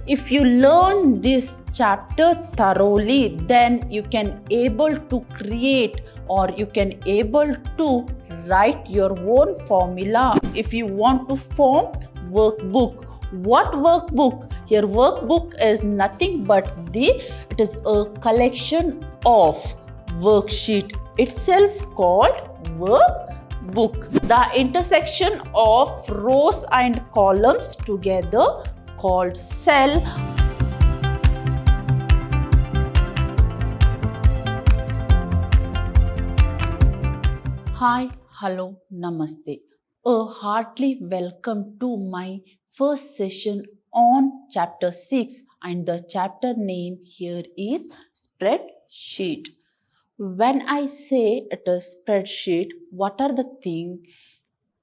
If you learn this chapter thoroughly, then you can able to create or you can able to write your own formula. If you want to form workbook, what workbook? Your workbook is nothing but it is a collection of worksheet itself called workbook. The intersection of rows and columns together called cell. Hi, hello, namaste. A heartily welcome to my first session on chapter 6, and the chapter name here is spreadsheet. When I say it is spreadsheet, what are the things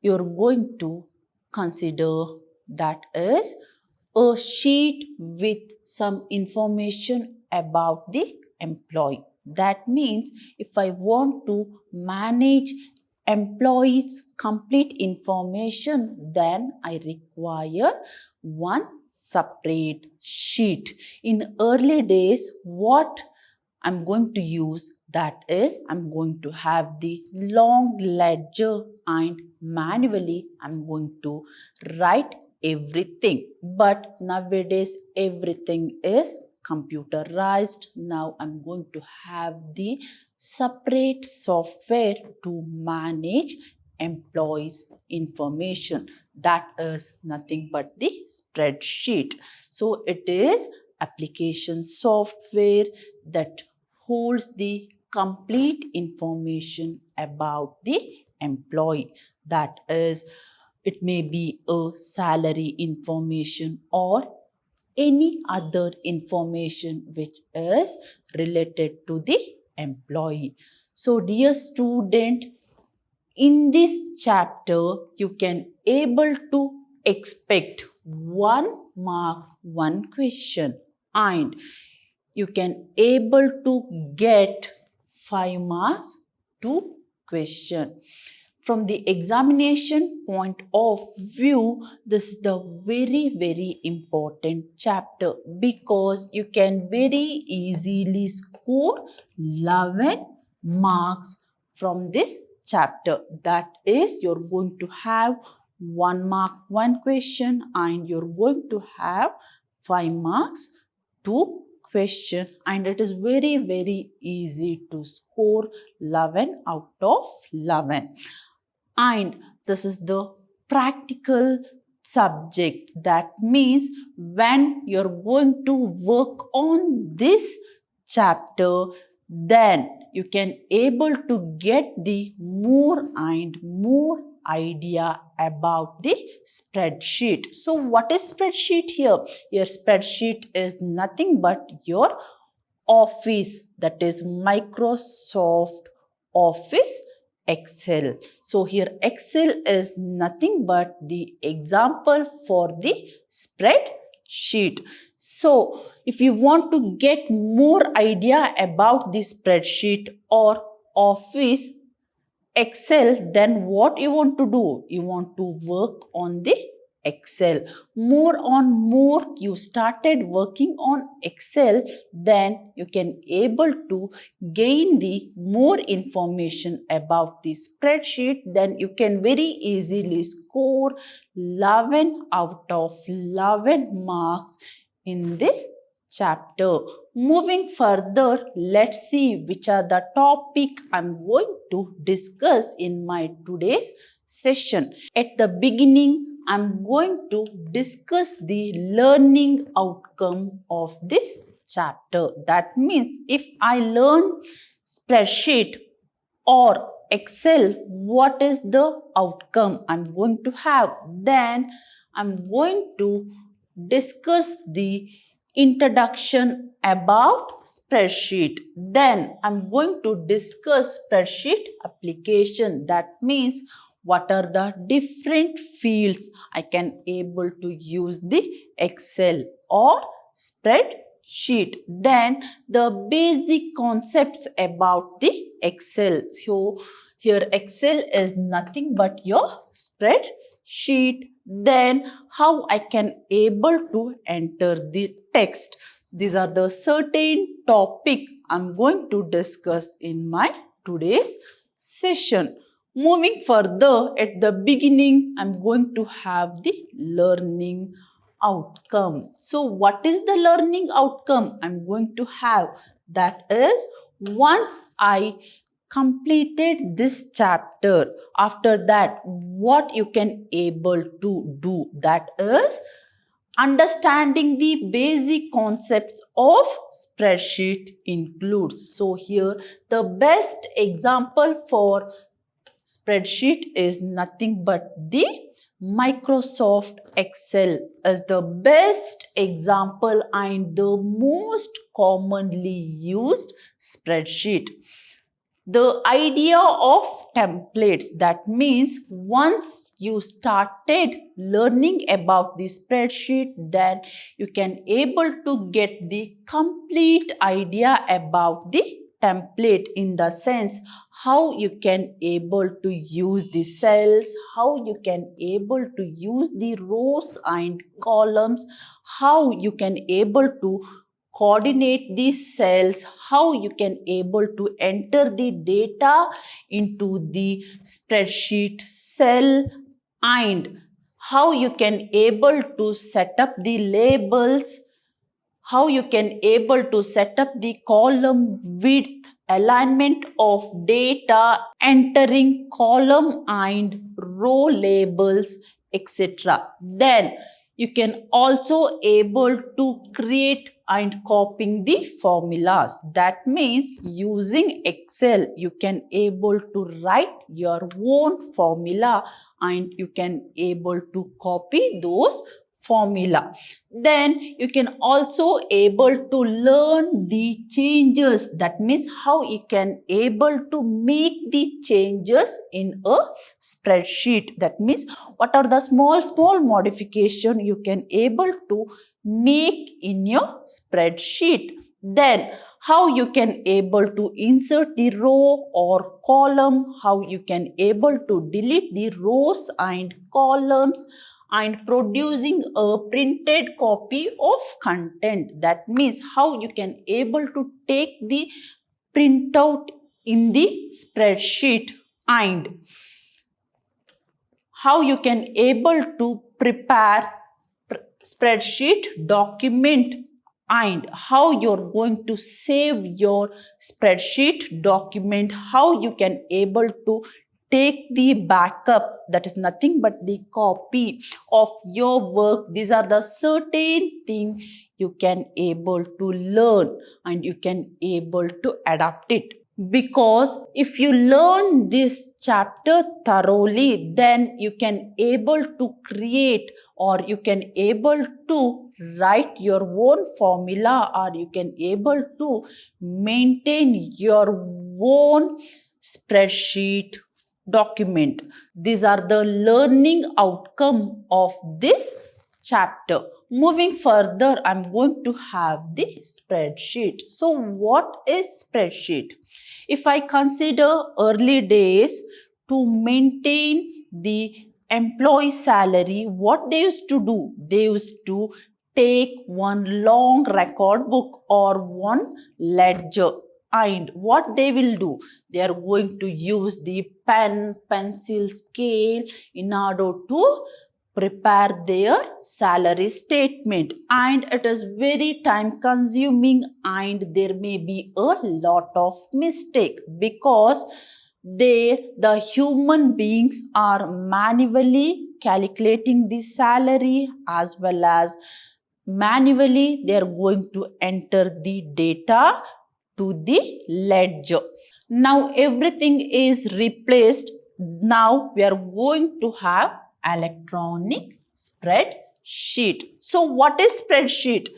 you're going to consider? That is a sheet with some information about the employee. That means if I want to manage employees' complete information, then I require one separate sheet. In early days, what I'm going to use, that is, I'm going to have the long ledger and manually I'm going to write everything. But nowadays everything is computerized. Now I'm going to have the separate software to manage employees information. That is nothing but the spreadsheet. So it is application software that holds the complete information about the employee. That is, it may be a salary information or any other information which is related to the employee. So dear student, in this chapter you can able to expect 1 mark 1 question, and you can able to get 5 marks 2 question. From the examination point of view, this is the very important chapter because you can very easily score 11 marks from this chapter. That is, you're going to have 1 mark 1 question and you're going to have 5 marks 2 question, and it is very easy to score 11 out of 11. And this is the practical subject. That means when you're going to work on this chapter, then you can able to get the more and more idea about the spreadsheet. So what is spreadsheet here? Your spreadsheet is nothing but your Office, that is Microsoft Office Excel. So here Excel is nothing but the example for the spreadsheet. So if you want to get more idea about the spreadsheet or Office Excel, then what you want to do? You want to work on the Excel. More you started working on Excel, then you can able to gain the more information about the spreadsheet. Then you can very easily score 11 out of 11 marks in this chapter. Moving further, let's see which are the topic I'm going to discuss in my today's session. At the beginning, I'm going to discuss the learning outcome of this chapter. That means if I learn spreadsheet or Excel, what is the outcome I'm going to have? Then I'm going to discuss the introduction about spreadsheet. Then I'm going to discuss spreadsheet application. That means what are the different fields I can able to use the Excel or spreadsheet. Then the basic concepts about the Excel. So here Excel is nothing but your spreadsheet. Then how I can able to enter the text. These are the certain topic I'm going to discuss in my today's session. Moving further, at the beginning, I'm going to have the learning outcome. So what is the learning outcome I'm going to have? That is, once I completed this chapter, after that what you can able to do, that is understanding the basic concepts of spreadsheet includes. So here the best example for spreadsheet is nothing but the Microsoft Excel is the best example and the most commonly used spreadsheet. The idea of templates, that means once you started learning about the spreadsheet, then you can able to get the complete idea about the template, in the sense how you can able to use the cells, how you can able to use the rows and columns, how you can able to coordinate these cells, how you can able to enter the data into the spreadsheet cell, and how you can able to set up the labels, how you can able to set up the column width, alignment of data, entering column and row labels, etc. Then you can also able to create and copying the formulas. That means using Excel, you can able to write your own formula and you can able to copy those formula. Then you can also able to learn the changes. That means how you can able to make the changes in a spreadsheet. That means what are the small modification you can able to make in your spreadsheet. Then how you can able to insert the row or column, how you can able to delete the rows and columns, and producing a printed copy of content. That means how you can able to take the printout in the spreadsheet, and how you can able to prepare spreadsheet document, and how you're going to save your spreadsheet document, how you can able to take the backup, that is nothing but the copy of your work. These are the certain things you can able to learn and you can able to adapt it. Because if you learn this chapter thoroughly, then you can able to create, or you can able to write your own formula, or you can able to maintain your own spreadsheet document. These are the learning outcome of this chapter. Moving further, I'm going to have the spreadsheet. So what is spreadsheet? If I consider early days, to maintain the employee salary, what they used to do? They used to take one long record book or one ledger, and what they will do, they are going to use the pen, pencil, scale in order to prepare their salary statement, and it is very time consuming and there may be a lot of mistake, because the human beings are manually calculating the salary, as well as manually they are going to enter the data to the ledger. Now everything is replaced. Now we are going to have electronic spreadsheet. So what is spreadsheet?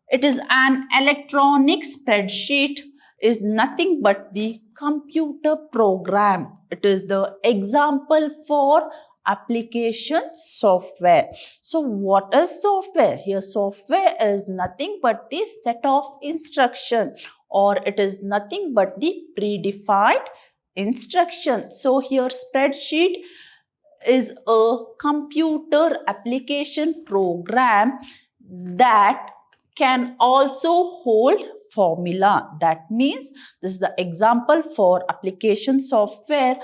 It is an electronic spreadsheet, is nothing but the computer program. It is the example for application software. So what is software? Here software is nothing but the set of instruction, or it is nothing but the predefined instruction. So here spreadsheet is a computer application program that can also hold formula. That means this is the example for application software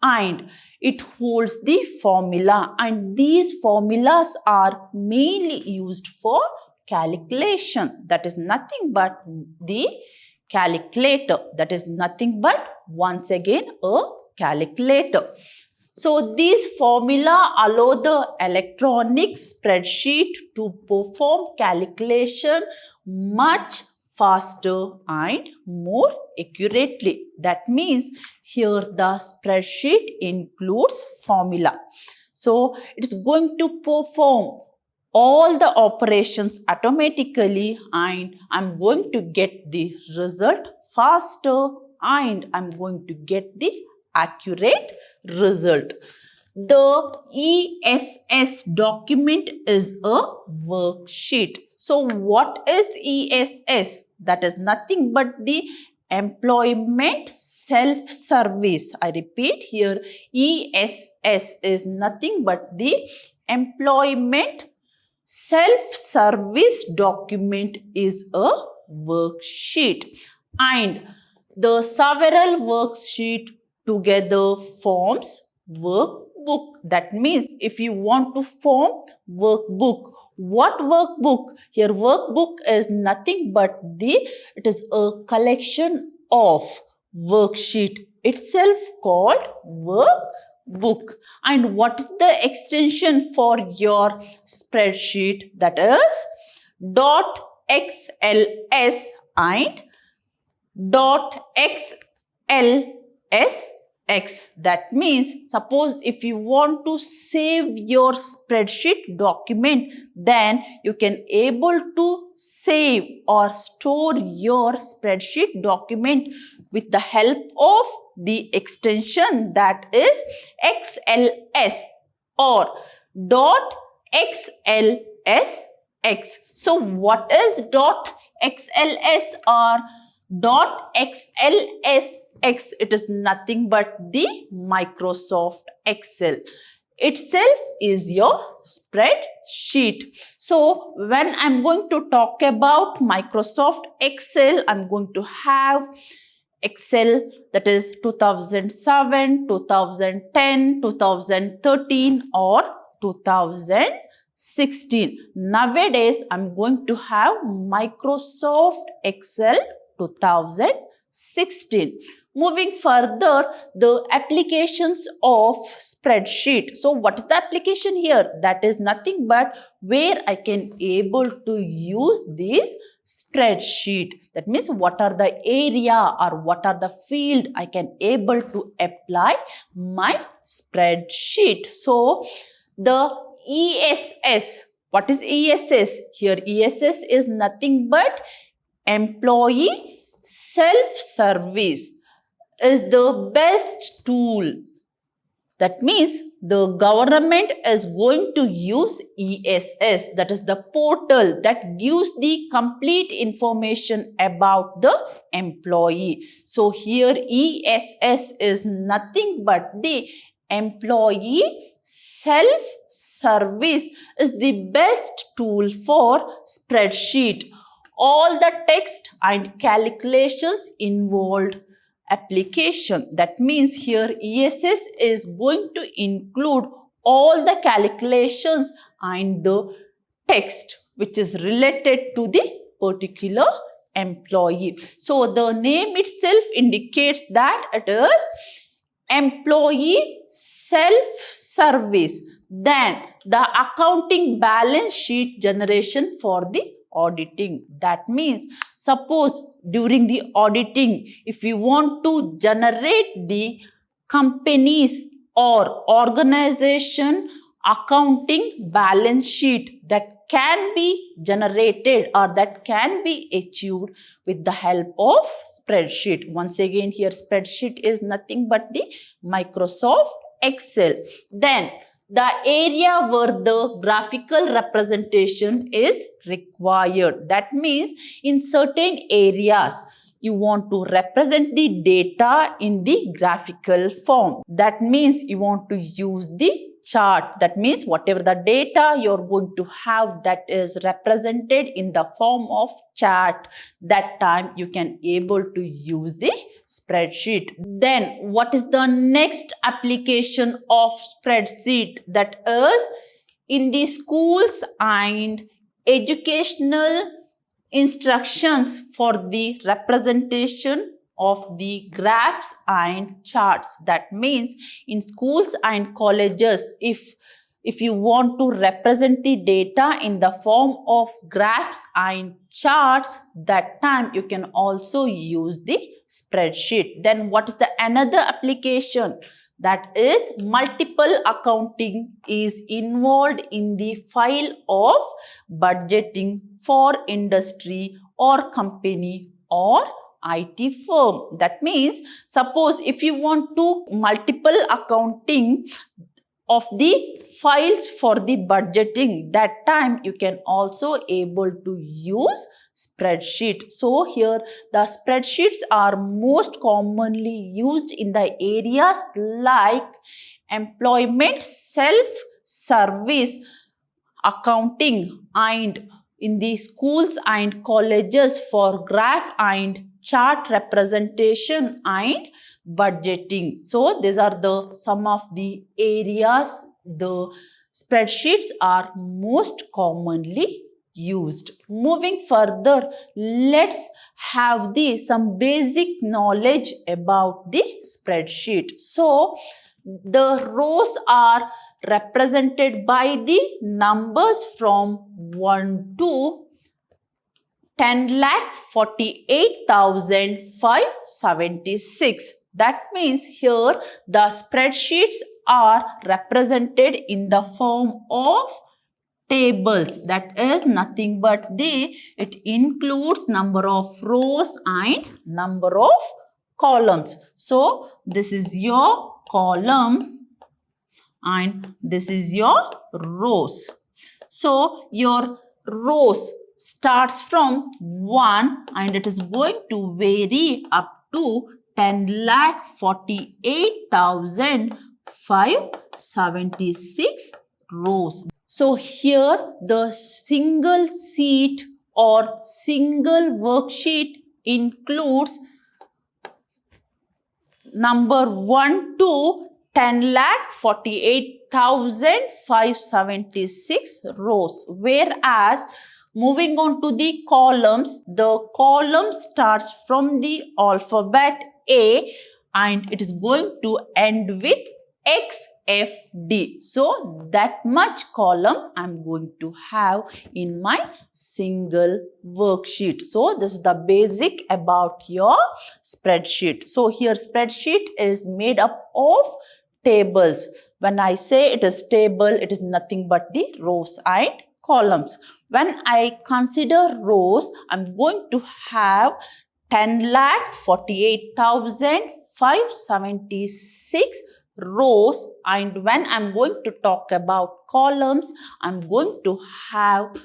and it holds the formula, and these formulas are mainly used for calculation. That is nothing but the calculator. That is nothing but once again a calculator. So these formula allow the electronic spreadsheet to perform calculation much faster and more accurately. That means here the spreadsheet includes formula. So it is going to perform all the operations automatically and I'm going to get the result faster and I'm going to get the accurate result. The ESS document is a worksheet. So what is ESS? That is nothing but the employment self-service. I repeat here, ESS is nothing but the employment self-service document is a worksheet, and the several worksheet together forms workbook. That means if you want to form workbook, what workbook? Here workbook is nothing but it is a collection of worksheet itself called workbook. And what is the extension for your spreadsheet? That is .xls and .xlsx. That means suppose if you want to save your spreadsheet document, then you can able to save or store your spreadsheet document with the help of the extension that is XLS or .xlsx. So what is .xls or .xlsx? It is nothing but the Microsoft Excel itself is your spreadsheet. So when I'm going to talk about Microsoft Excel, I'm going to have Excel that is 2007, 2010, 2013 or 2016. Nowadays, I'm going to have Microsoft Excel 2016. Moving further, the applications of spreadsheet. So what is the application here? That is nothing but where I can able to use this spreadsheet. That means what are the area or what are the field I can able to apply my spreadsheet. So the ESS. What is ESS? Here ESS is nothing but employee self-service is the best tool. That means the government is going to use ESS, that is the portal that gives the complete information about the employee. So here ESS is nothing but the employee self-service is the best tool for spreadsheet. All the text and calculations involved application. That means here ESS is going to include all the calculations and the text which is related to the particular employee. So the name itself indicates that it is employee self-service. Then the accounting balance sheet generation for the auditing. That means suppose during the auditing, if we want to generate the companies or organization accounting balance sheet, that can be generated or that can be achieved with the help of spreadsheet. Once again here spreadsheet is nothing but the Microsoft Excel. Then the area where the graphical representation is required. That means in certain areas you want to represent the data in the graphical form. That means you want to use the chart. That means whatever the data you're going to have that is represented in the form of chart, that time you can able to use the spreadsheet. Then what is the next application of spreadsheet? That is in the schools and educational instructions for the representation of the graphs and charts. That means in schools and colleges, if you want to represent the data in the form of graphs and charts, that time you can also use the spreadsheet. Then what is the another application? That is multiple accounting is involved in the file of budgeting for industry or company or IT firm. That means suppose if you want to multiple accounting of the files for the budgeting, that time you can also able to use spreadsheet. So here the spreadsheets are most commonly used in the areas like employment, self-service, accounting, and in the schools and colleges for graph and chart representation and budgeting. So these are the some of the areas the spreadsheets are most commonly used. Moving further, let's have some basic knowledge about the spreadsheet. So the rows are represented by the numbers from 1 to 10,48,576. That means here the spreadsheets are represented in the form of tables. That is nothing but it includes number of rows and number of columns. So this is your column and this is your rows. So your rows starts from 1 and it is going to vary up to 10,48,576 rows. So here the single sheet or single worksheet includes number 1 to 10,48,576 rows. Whereas moving on to the columns, the column starts from the alphabet A and it is going to end with XFD. So that much column I'm going to have in my single worksheet. So this is the basic about your spreadsheet. So here spreadsheet is made up of tables. When I say it is table, it is nothing but the rows and columns. When I consider rows, I'm going to have 10,48,576 rows, and when I'm going to talk about columns, I'm going to have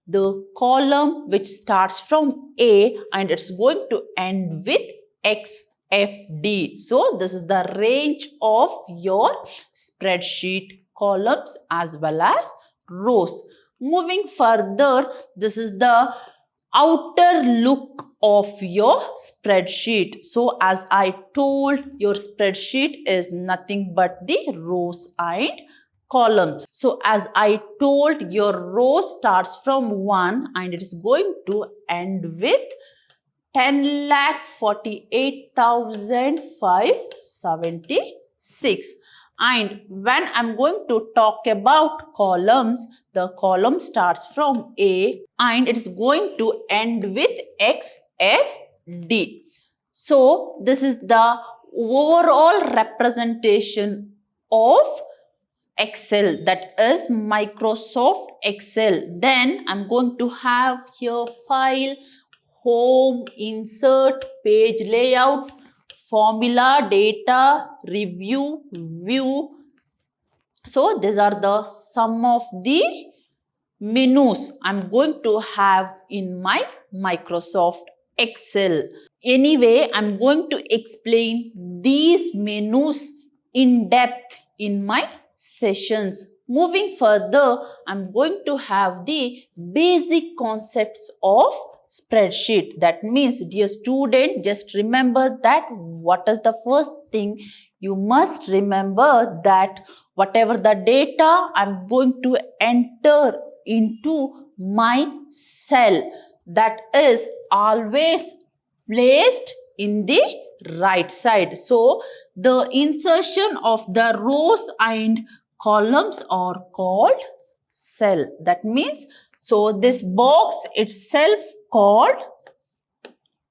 the column which starts from A and it's going to end with XFD. So this is the range of your spreadsheet columns as well as rows. Moving further, this is the outer look of your spreadsheet. So as I told, your spreadsheet is nothing but the rows and columns. So as I told, your row starts from 1 and it is going to end with 10,48,576. And when I'm going to talk about columns, the column starts from A and it is going to end with XFD. So this is the overall representation of Excel, that is Microsoft Excel. Then I'm going to have here file, home, insert, page layout, formula, data, review, view. So these are the some of the menus I'm going to have in my Microsoft Excel. Anyway, I'm going to explain these menus in depth in my sessions. Moving further, I'm going to have the basic concepts of spreadsheet. That means, dear student, just remember that what is the first thing you must remember, that whatever the data I'm going to enter into my cell, that is always placed in the right side. So the insertion of the rows and columns are called cell. That means, so this box itself called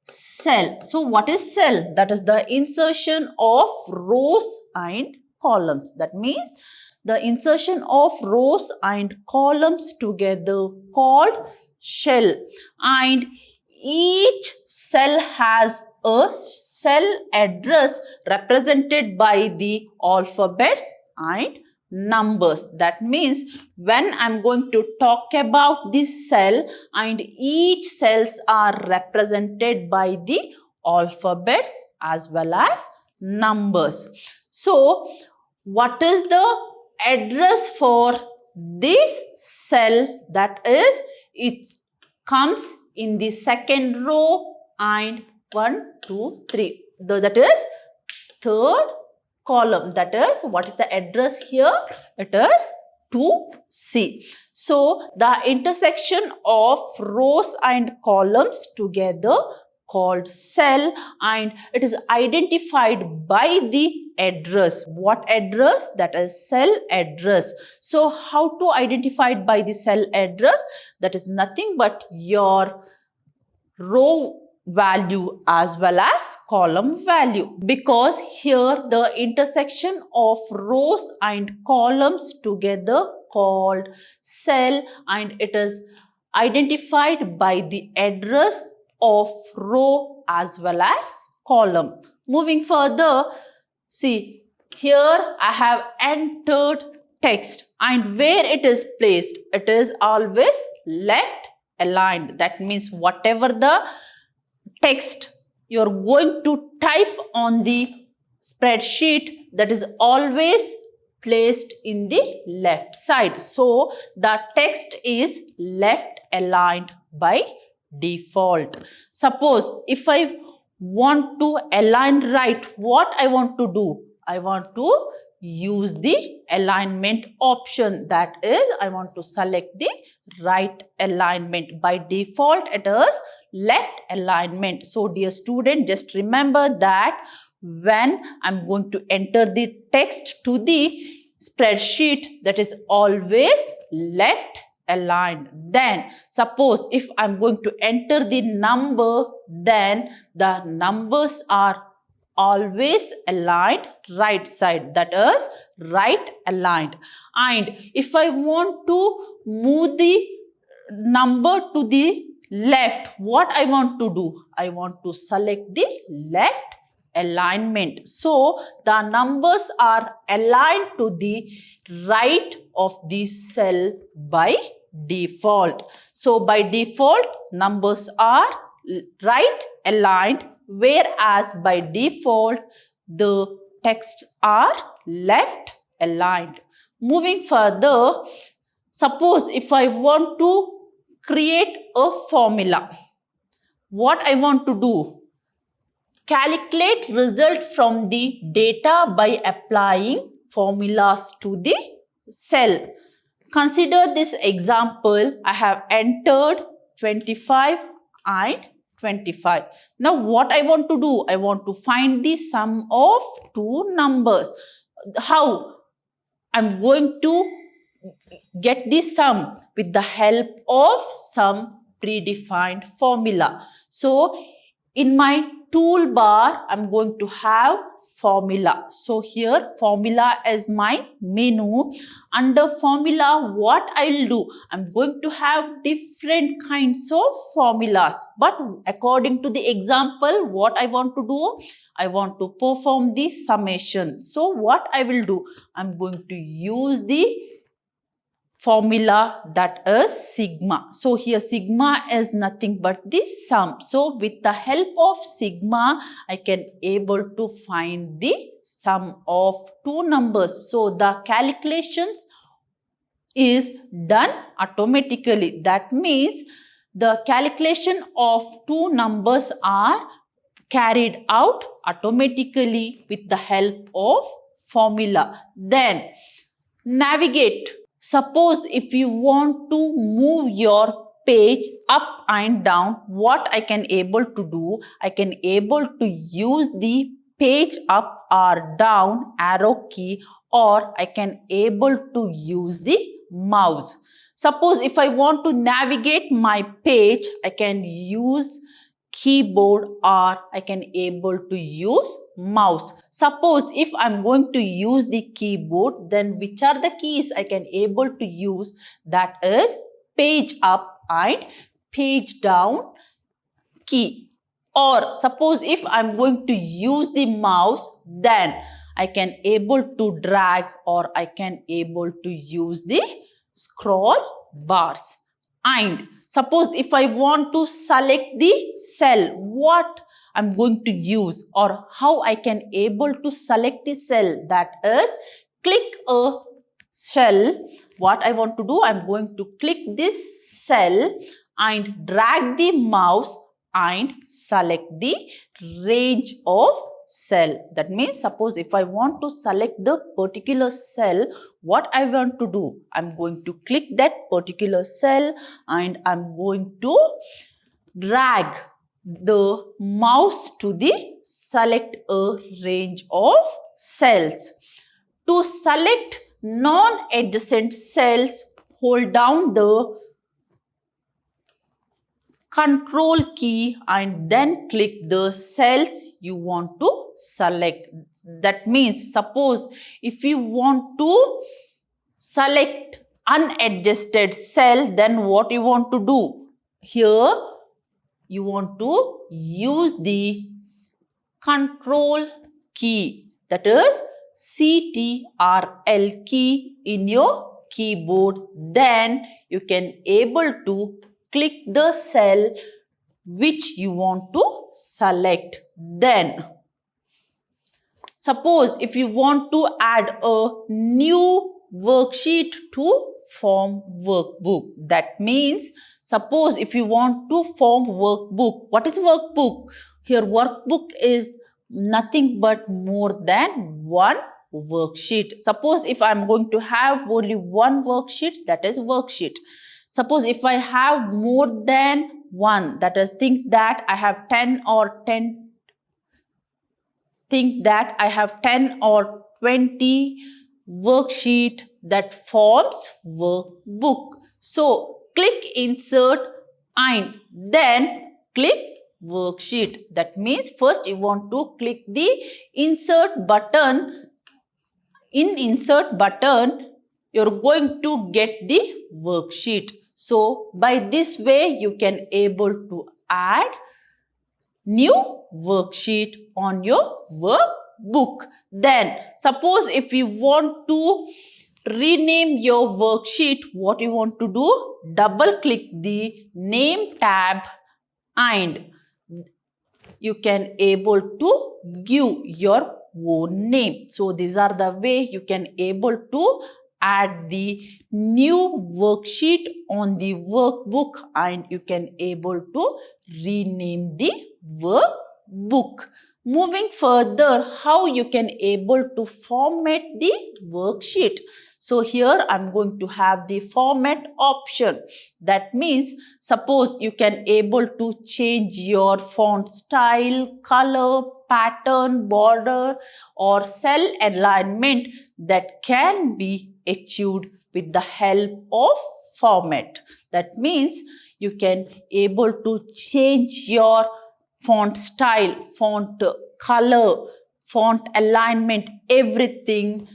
cell. So what is cell? That is the insertion of rows and columns. That means the insertion of rows and columns together called cell, and each cell has a cell address represented by the alphabets and numbers. That means when I'm going to talk about this cell, and each cells are represented by the alphabets as well as numbers. So what is the address for this cell? That is, it comes in the second row and 1, 2, 3. That is third column. That is, what is the address here? It is 2C. So the intersection of rows and columns together called cell, and it is identified by the address. What address? That is cell address. So how to identify it by the cell address? That is nothing but your row value as well as column value, because here the intersection of rows and columns together called cell, and it is identified by the address of row as well as column. Moving further, see, here I have entered text, and where it is placed, it is always left aligned. That means whatever the text you're going to type on the spreadsheet, that is always placed in the left side. So the text is left aligned by default. Suppose if I want to align right, what I want to do? I want to use the alignment option. That is, I want to select the right alignment. By default, it is left alignment. So dear student, just remember that when I'm going to enter the text to the spreadsheet, that is always left aligned. Then suppose if I'm going to enter the number, then the numbers are always aligned right side, that is right aligned. And if I want to move the number to the left, what I want to do? I want to select the left alignment. So the numbers are aligned to the right of the cell by default. So by default, numbers are right aligned, whereas by default the texts are left aligned. Moving further, suppose if I want to create a formula, what I want to do? Calculate result from the data by applying formulas to the cell. Consider this example. I have entered 25 and 25. Now what I want to do? I want to find the sum of two numbers. How? I'm going to get the sum with the help of some predefined formula. So in my toolbar, I'm going to have formula. So here formula is my menu. Under formula, what I will do? I'm going to have different kinds of formulas. But according to the example, what I want to do? I want to perform the summation. So what I will do? I'm going to use the formula, that is sigma. So here sigma is nothing but the sum. So with the help of sigma, I can able to find the sum of two numbers. So the calculations is done automatically. That means the calculation of two numbers are carried out automatically with the help of formula. Then navigate. Suppose if you want to move your page up and down, what I can able to do, I can able to use the page up or down arrow key, or I can able to use the mouse. Suppose if I want to navigate my page, I can use keyboard or I can able to use mouse. Suppose if I'm going to use the keyboard, then which are the keys I can able to use? That is page up and page down key. Or suppose if I'm going to use the mouse, then I can able to drag or I can able to use the scroll bars. And suppose if I want to select the cell, what I'm going to use or how I can able to select the cell, that is click a cell. What I want to do, I'm going to click this cell and drag the mouse and select the range of cell. That means suppose if I want to select the particular cell, what I want to do, I'm going to click that particular cell and I'm going to drag the mouse to the select a range of cells. To select non-adjacent cells, hold down the Control key and then click the cells you want to select. That means suppose if you want to select unadjusted cell, then what you want to do? Here you want to use the Control key, that is CTRL key in your keyboard. Then you can able to click the cell which you want to select. Then suppose if you want to add a new worksheet to form workbook, that means suppose if you want to form workbook, what is workbook? Here workbook is nothing but more than one worksheet. Suppose if I'm going to have only one worksheet, that is worksheet. Suppose if I have more than one, that is think that I have 10 or 10, think that I have 10 or 20 worksheet that forms workbook. So click insert and then click worksheet. That means first you want to click the insert button. In insert button, you're going to get the worksheet. So by this way you can able to add new worksheet on your workbook. Then suppose if you want to rename your worksheet, what you want to do? Double click the name tab and you can able to give your own name. So these are the way you can able to add the new worksheet on the workbook and you can able to rename the workbook. Moving further, how you can able to format the worksheet. So here I'm going to have the format option. That means suppose you can able to change your font style, color, pattern, border or cell alignment that can be achieved with the help of format. That means you can able to change your font style, font color, font alignment, everything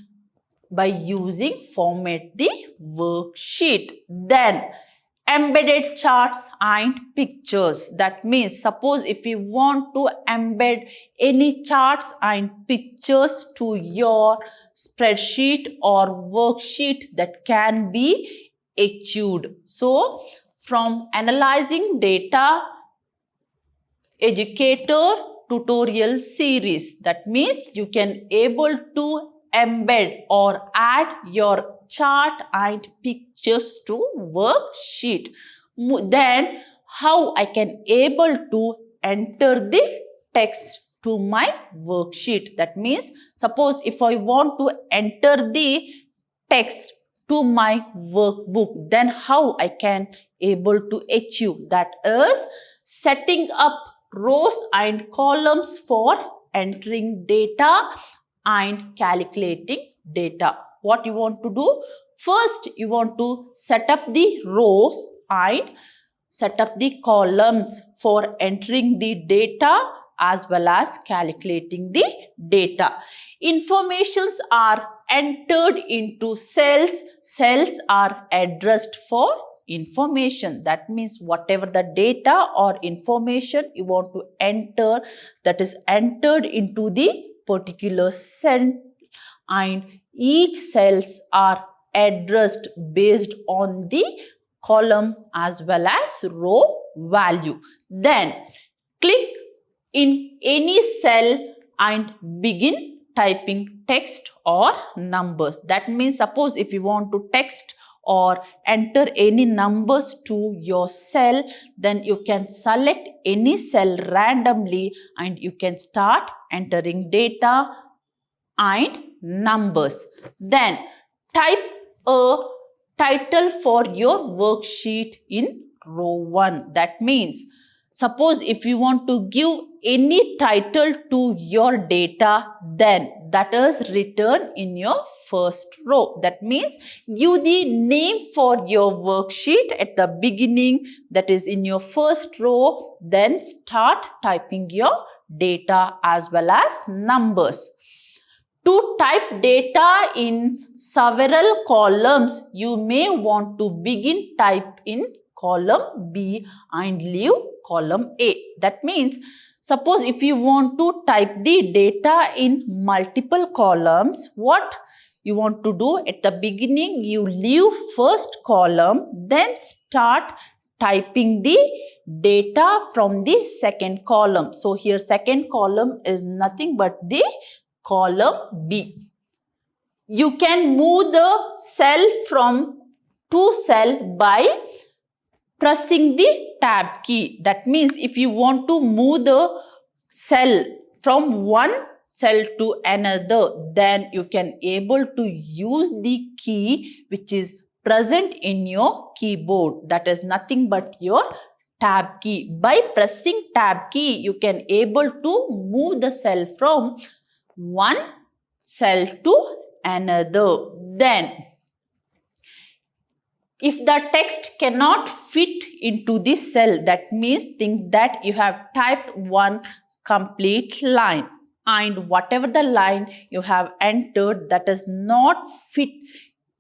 by using format the worksheet. Then embedded charts and pictures. That means suppose if you want to embed any charts and pictures to your spreadsheet or worksheet that can be achieved. So from analyzing data educator tutorial series, that means you can able to embed or add your chart and pictures to worksheet. Then how I can able to enter the text to my worksheet. That means suppose if I want to enter the text to my workbook, then how I can able to achieve, that is setting up rows and columns for entering data and calculating data. What you want to do? First, you want to set up the rows and set up the columns for entering the data as well as calculating the data. Informations are entered into cells. Cells are addressed for information. That means whatever the data or information you want to enter, that is entered into the particular cell, and each cells are addressed based on the column as well as row value. Then click in any cell and begin typing text or numbers. That means suppose if you want to text or enter any numbers to your cell, then you can select any cell randomly and you can start entering data and numbers. Then type a title for your worksheet in row 1. That means suppose if you want to give any title to your data, then that is written in your first row. That means give the name for your worksheet at the beginning, that is in your first row, then start typing your data as well as numbers. To type data in several columns, you may want to begin type in column B and leave column A. That means suppose if you want to type the data in multiple columns, what you want to do at the beginning, you leave first column, then start typing the data from the second column. So here second column is nothing but the column B. You can move the cell from to cell by pressing the tab key. That means if you want to move the cell from one cell to another, then you can able to use the key which is present in your keyboard. That is nothing but your tab key. By pressing tab key, you can able to move the cell from one cell to another. Then if the text cannot fit into this cell, that means think that you have typed one complete line and whatever the line you have entered that does not fit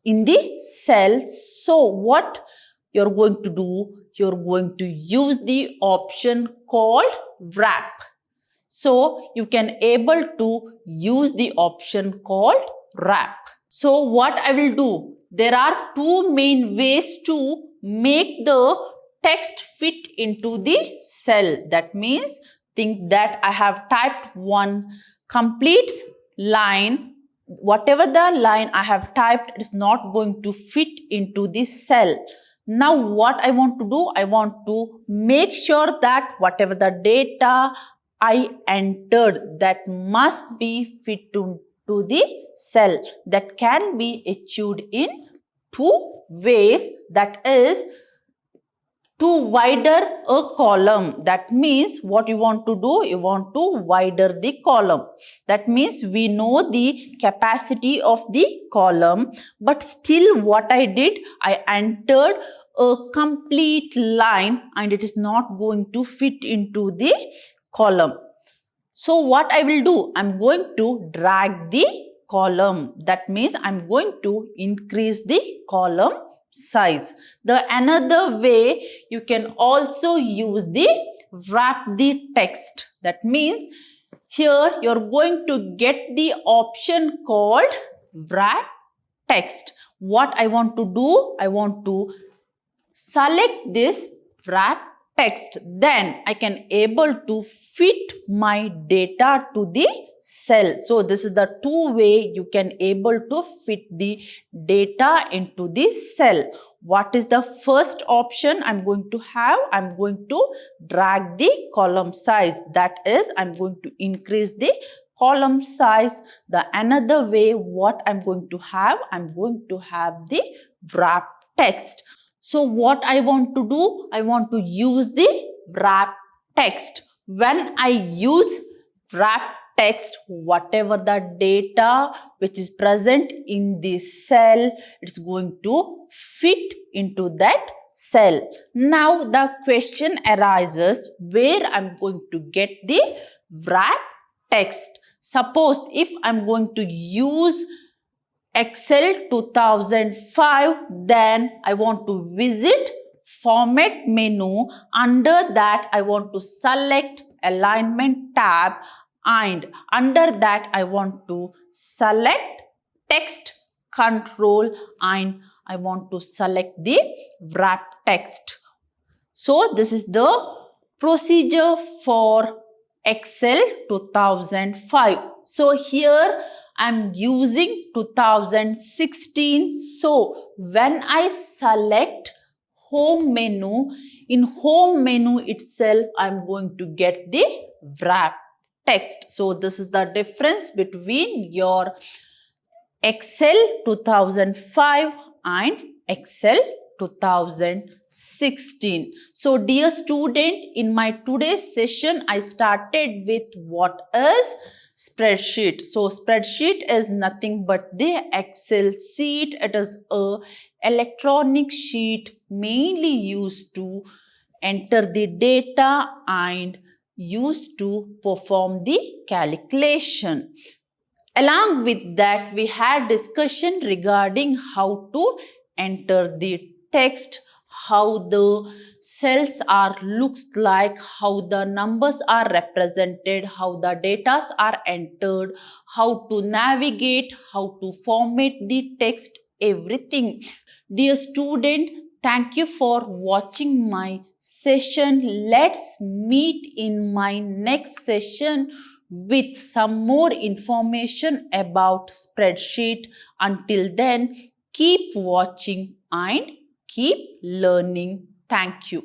in the cell. So what you're going to do, you're going to use the option called wrap. So you can able to use the option called wrap. So what I will do, there are two main ways to make the text fit into the cell. That means think that I have typed one complete line. Whatever the line I have typed is not going to fit into this cell. Now what I want to do, I want to make sure that whatever the data I entered that must be fit to the cell. That can be achieved in two ways, that is to wider a column. That means what you want to do, you want to wider the column. That means we know the capacity of the column, but still what I did, I entered a complete line and it is not going to fit into the column. So what I will do, I'm going to drag the column. That means I'm going to increase the column size. The another way you can also use the wrap the text. That means here you're going to get the option called wrap text. What I want to do, I want to select this wrap text. Then I can able to fit my data to the cell. So this is the two way you can able to fit the data into the cell. What is the first option I'm going to have? I'm going to drag the column size. That is, I'm going to increase the column size. The another way what I'm going to have, I'm going to have the wrap text. So what I want to do, I want to use the wrap text. When I use wrap text, whatever the data which is present in this cell, it's going to fit into that cell. Now the question arises where I'm going to get the wrap text. Suppose if I'm going to use Excel 2005, then I want to visit format menu. Under that, I want to select alignment tab, and under that, I want to select text control, and I want to select the wrap text. So this is the procedure for Excel 2005. So here I'm using 2016. So when I select home menu, in home menu itself, I'm going to get the wrap text. So this is the difference between your Excel 2005 and Excel 2016. So dear student, in my today's session, I started with what is spreadsheet. So spreadsheet is nothing but the Excel sheet. It is a electronic sheet mainly used to enter the data and used to perform the calculation. Along with that, we had discussion regarding how to enter the text, how the cells are looks like, how the numbers are represented, how the data are entered, how to navigate, how to format the text, everything. Dear student, thank you for watching my session. Let's meet in my next session with some more information about spreadsheet. Until then, keep watching and keep learning. Thank you.